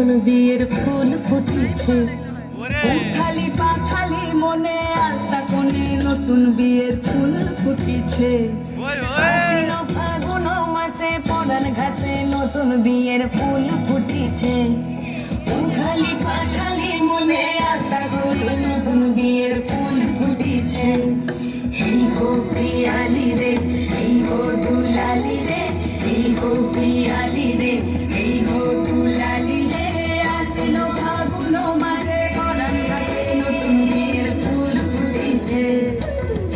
নতুন বিয়ের ফুল ফুটেছে। উথালি পাথালি মনে আলতা কোণে নতুন বিয়ের ফুল ফুটেছে। আশ্বিন ফাগুন মাসে পরান ঘাসে নতুন বিয়ের ফুল ফুটেছে। উথালি পাথালি মনে আলতা কোণে নতুন বিয়ের ফুল ফুটেছে। এই গো পিয়ালি রে, এই গো দুলালি রে, এই গো পিয়ালি রে, এই গো দুলালি রে। আশ্বিন ফাগুন মাসে পরান ঘাসে নতুন বিয়ের ফুল ফুটেছে।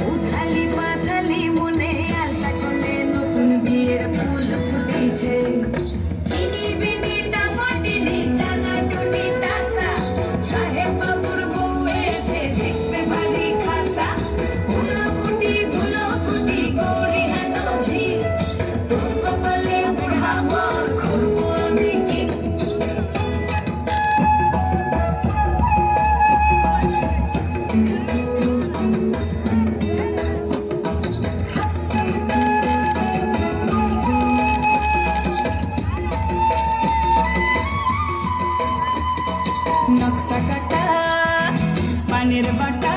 উথালি পাথালি মনে আলতা কোণে নতুন বিয়ের ফুল ফুটেছে। ইনি বিনি টামাটিনি টানা টুনি টাসা, সাহেব বাবুর বউ এসে দেখতে ভারী খাসা। ধুলোকুটি ধুলোকুটি গৌরী হানঝি, তোর কপালে বুড়া বর করবো আমি কি। নকশা কাটা পানের বাটা